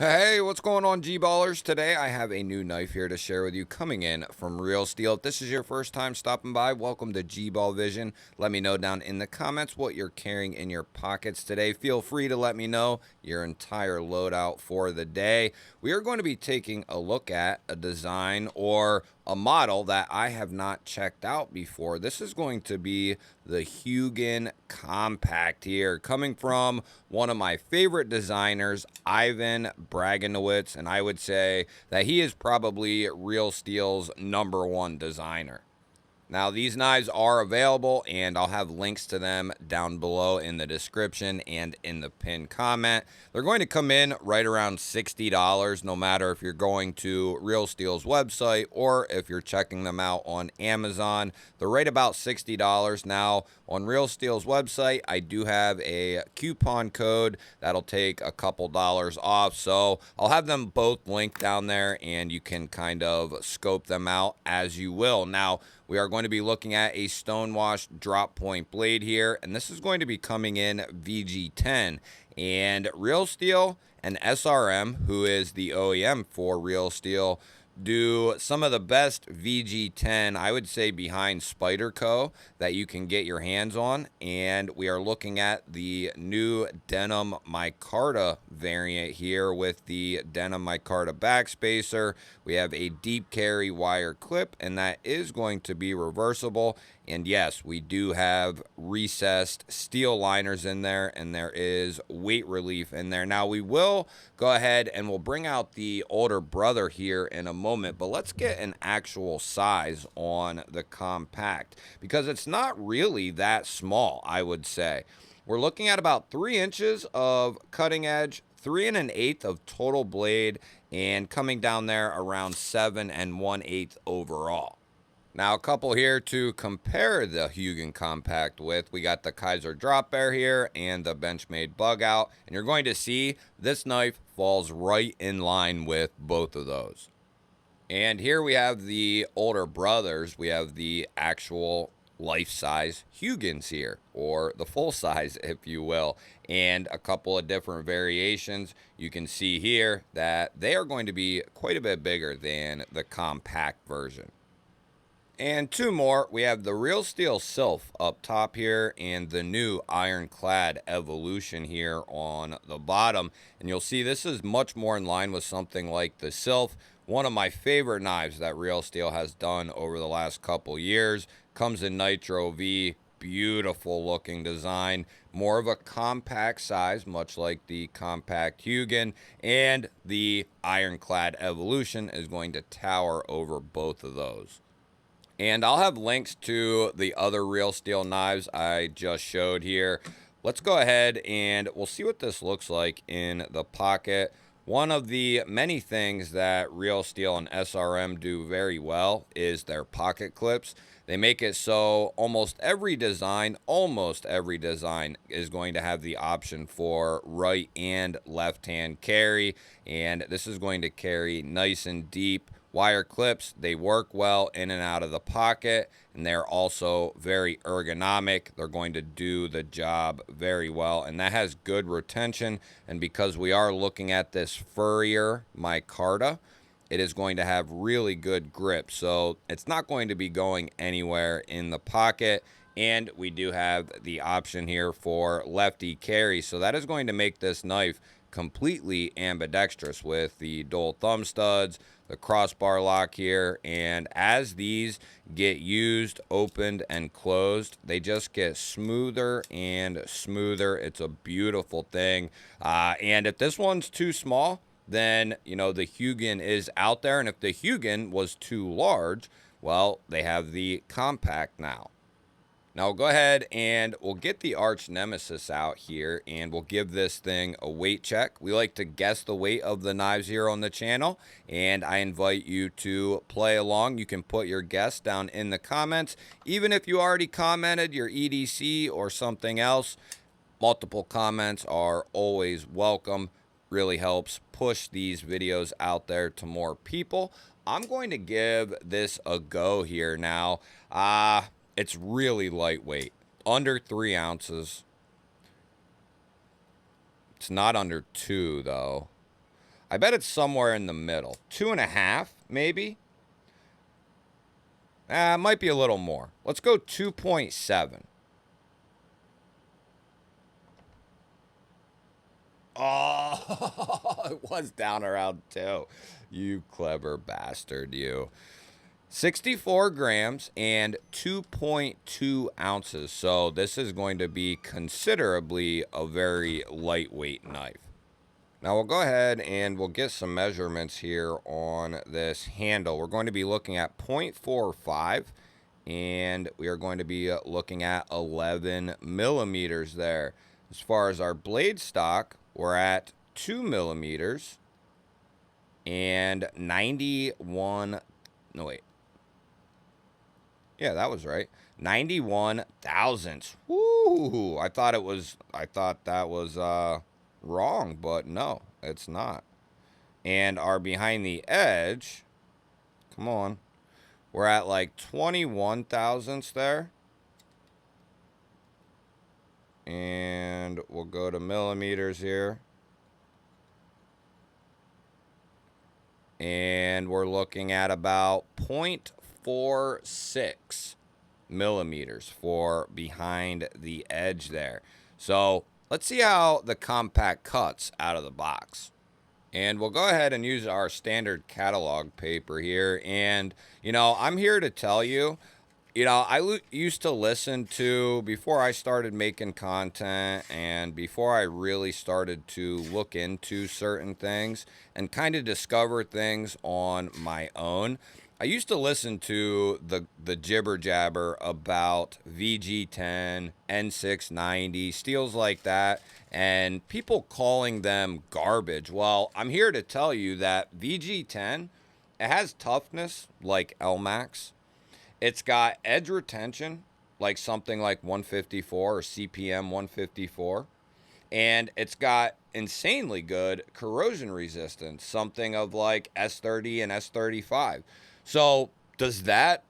Hey, what's going on, G-Ballers? Today I have a new knife here to share with you coming in from Real Steel. If this is your first time stopping by, welcome to G-Ball Vision. Let me know down in the comments what you're carrying in your pockets today. Feel free to let me know your entire loadout for the day. We are going to be taking a look at a design or a model that I have not checked out before. This is going to be the Huginn Compact here, coming from one of my favorite designers, Ivan Braganowitz, and I would say that he is probably Real Steel's #1 designer. Now, these knives are available, and I'll have links to them down below in the description and in the pinned comment. They're going to come in right around $60, no matter if you're going to Real Steel's website or if you're checking them out on Amazon. They're right about $60. Now, on Real Steel's website, I do have a coupon code that'll take a couple dollars off, so I'll have them both linked down there, and you can kind of scope them out as you will. Now, we are going to be looking at a stonewashed drop point blade here, and this is going to be coming in VG10. And Real Steel and SRM, who is the OEM for Real Steel, do some of the best VG10, I would say, behind Spyderco that you can get your hands on. And we are looking at the new denim micarta variant here with the denim micarta backspacer. We have a deep carry wire clip, and that is going to be reversible. And yes, we do have recessed steel liners in there, and there is weight relief in there. Now, we will go ahead and we'll bring out the older brother here in a moment, but let's get an actual size on the compact, because it's not really that small, I would say. We're looking at about 3 inches of cutting edge, 3 1/8 of total blade, and coming down there around 7 1/8 overall. Now, a couple here to compare the Huginn Compact with. We got the Kaiser Drop Bear here and the Benchmade Bug Out. And you're going to see this knife falls right in line with both of those. And here we have the older brothers. We have the actual life-size Huginns here, or the full size, if you will, and a couple of different variations. You can see here that they are going to be quite a bit bigger than the compact version. And 2 more. We have the Real Steel Sylph up top here and the new Ironclad Evolution here on the bottom. And you'll see this is much more in line with something like the Sylph, one of my favorite knives that Real Steel has done over the last couple years. Comes in Nitro V, beautiful looking design, more of a compact size, much like the compact Huginn, and the Ironclad Evolution is going to tower over both of those. And I'll have links to the other Real Steel knives I just showed here. Let's go ahead and we'll see what this looks like in the pocket. One of the many things that Real Steel and SRM do very well is their pocket clips. They make it so almost every design is going to have the option for right and left hand carry. And this is going to carry nice and deep. Wire clips, they work well in and out of the pocket, and they're also very ergonomic. They're going to do the job very well, and that has good retention. And because we are looking at this furrier micarta, it is going to have really good grip, so it's not going to be going anywhere in the pocket. And we do have the option here for lefty carry, so that is going to make this knife completely ambidextrous with the dual thumb studs, the crossbar lock here, and as these get used, opened, and closed, they just get smoother and smoother. It's a beautiful thing. And if this one's too small, then, you know, the Huginn is out there, and if the Huginn was too large, well, they have the compact now. Now we'll go ahead and we'll get the arch nemesis out here, and we'll give this thing a weight check. We like to guess the weight of the knives here on the channel, and I invite you to play along. You can put your guess down in the comments. Even if you already commented your EDC or something else, multiple comments are always welcome. Really helps push these videos out there to more people. I'm going to give this a go here now. It's really lightweight, under 3 ounces. It's not under 2, though. I bet it's somewhere in the middle. 2.5, maybe? It might be a little more. Let's go 2.7. Oh, it was down around 2. You clever bastard, you. 64 grams and 2.2 ounces. So this is going to be considerably a very lightweight knife. Now we'll go ahead and we'll get some measurements here on this handle. We're going to be looking at 0.45 and we are going to be looking at 11 millimeters there. As far as our blade stock, we're at 2 millimeters and 91, no wait. Yeah, that was right. 91 thousandths. Woo! I thought that was wrong, but no, it's not. And our behind the edge, come on, we're at like 21 thousandths there. And we'll go to millimeters here. And we're looking at about 0.46 millimeters for behind the edge there. So let's see how the compact cuts out of the box. And we'll go ahead and use our standard catalog paper here. And, I'm here to tell you, I used to listen to, before I started making content and before I really started to look into certain things and kind of discover things on my own, I used to listen to the jibber jabber about VG10, N690, steels like that, and people calling them garbage. Well, I'm here to tell you that VG10, it has toughness like LMAX. It's got edge retention like something like 154 or CPM 154. And it's got insanely good corrosion resistance, something of like S30 and S35. So that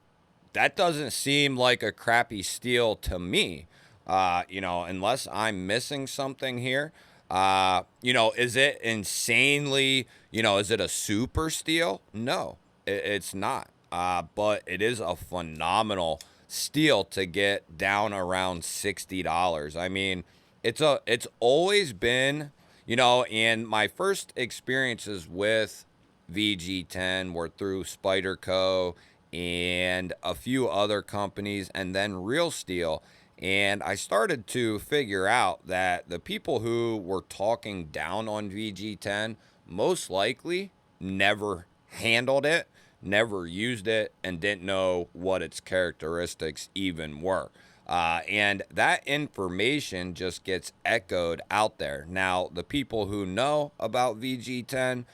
doesn't seem like a crappy steel to me, unless I'm missing something here. Is it insanely, is it a super steel? No, it's not. But it is a phenomenal steel to get down around $60. I mean, it's always been, and my first experiences with VG10 were through Spyderco and a few other companies and then Real Steel. And I started to figure out that the people who were talking down on VG10 most likely never handled it, never used it, and didn't know what its characteristics even were. And that information just gets echoed out there. Now, the people who know about VG10,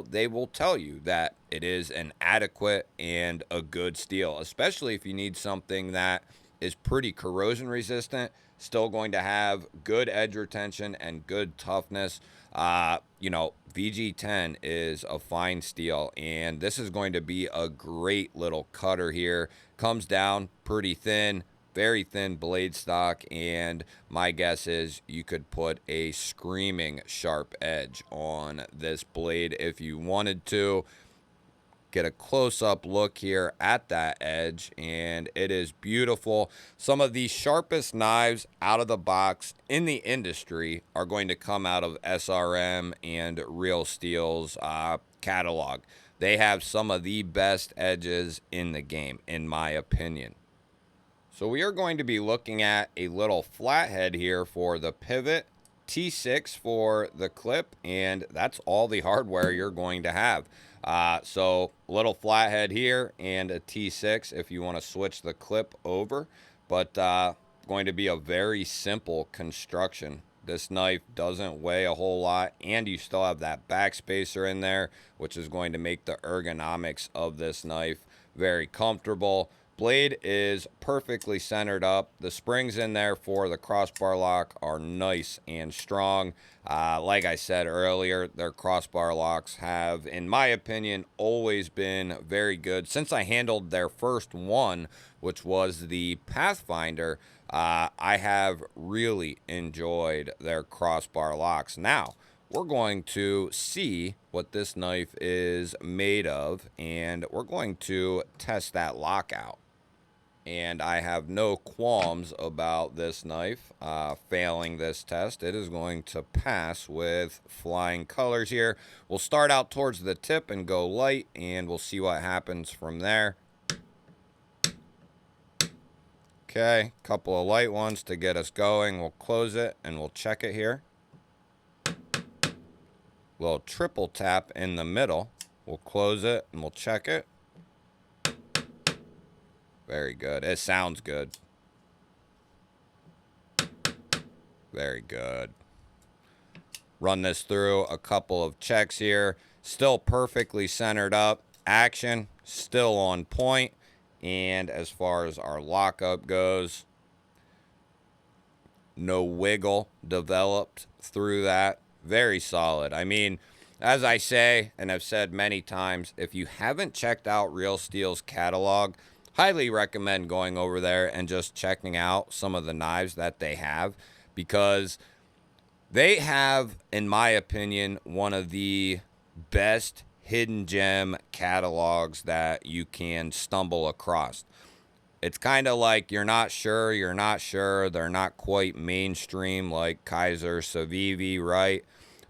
they will tell you that it is an adequate and a good steel, especially if you need something that is pretty corrosion resistant, still going to have good edge retention and good toughness. VG10 is a fine steel, and this is going to be a great little cutter here. Comes down pretty thin, very thin blade stock, and my guess is you could put a screaming sharp edge on this blade if you wanted to. Get a close-up look here at that edge, and it is beautiful. Some of the sharpest knives out of the box in the industry are going to come out of SRM and Real Steel's catalog. They have some of the best edges in the game, in my opinion. So we are going to be looking at a little flathead here for the pivot, T6 for the clip, and that's all the hardware you're going to have. So a little flathead here and a T6 if you want to switch the clip over, but going to be a very simple construction. This knife doesn't weigh a whole lot, and you still have that backspacer in there, which is going to make the ergonomics of this knife very comfortable. Blade is perfectly centered up. The springs in there for the crossbar lock are nice and strong. Like I said earlier, their crossbar locks have, in my opinion, always been very good. Since I handled their first one, which was the Pathfinder, I have really enjoyed their crossbar locks. Now, we're going to see what this knife is made of, and we're going to test that lockout. And I have no qualms about this knife failing this test. It is going to pass with flying colors here. We'll start out towards the tip and go light, and we'll see what happens from there. Okay, couple of light ones to get us going. We'll close it and we'll check it here. Little triple tap in the middle. We'll close it and we'll check it. Very good. It sounds good. Very good. Run this through a couple of checks here. Still perfectly centered up. Action still on point. And as far as our lockup goes, no wiggle developed through that. Very solid. I mean, as I say, and I've said many times, if you haven't checked out Real Steel's catalog, highly recommend going over there and just checking out some of the knives that they have, because they have, in my opinion, one of the best hidden gem catalogs that you can stumble across. It's kind of like you're not sure. They're not quite mainstream like Kaiser, Civivi, right?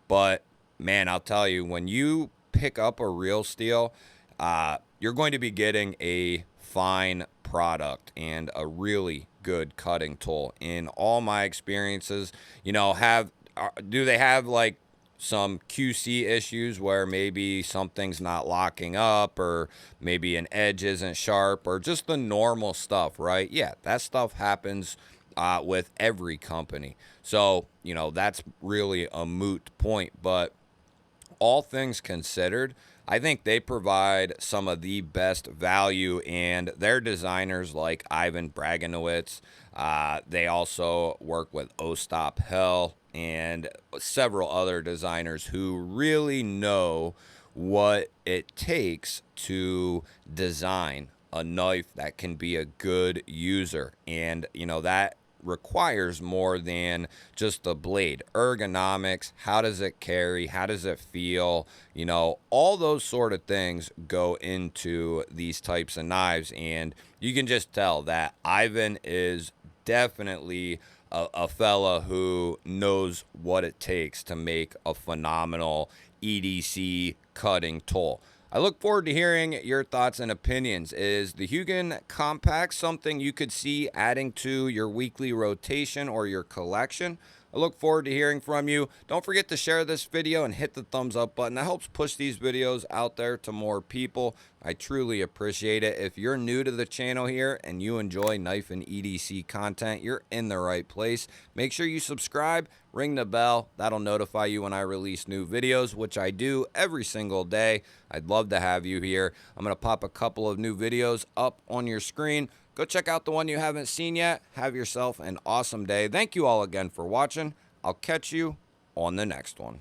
But, man, I'll tell you, when you pick up a Real Steel, you're going to be getting a fine product and a really good cutting tool. In all my experiences, you know, do they have, like, some QC issues where maybe something's not locking up, or maybe an edge isn't sharp, or just the normal stuff, right? Yeah, that stuff happens with every company. So, you know, that's really a moot point. But all things considered, I think they provide some of the best value, and their designers like Ivan Braganowitz, they also work with Ostap Hell and several other designers who really know what it takes to design a knife that can be a good user. And, you know, that requires more than just the blade. Ergonomics, how does it carry, how does it feel, you know, all those sort of things go into these types of knives. And you can just tell that Ivan is definitely a fella who knows what it takes to make a phenomenal EDC cutting tool. I look forward to hearing your thoughts and opinions. Is the Huginn Compact something you could see adding to your weekly rotation or your collection? I look forward to hearing from you. Don't forget to share this video and hit the thumbs up button. That helps push these videos out there to more people. I truly appreciate it. If you're new to the channel here and you enjoy knife and EDC content, you're in the right place. Make sure you subscribe, ring the bell. That'll notify you when I release new videos, which I do every single day. I'd love to have you here. I'm going to pop a couple of new videos up on your screen. Go check out the one you haven't seen yet. Have yourself an awesome day. Thank you all again for watching. I'll catch you on the next one.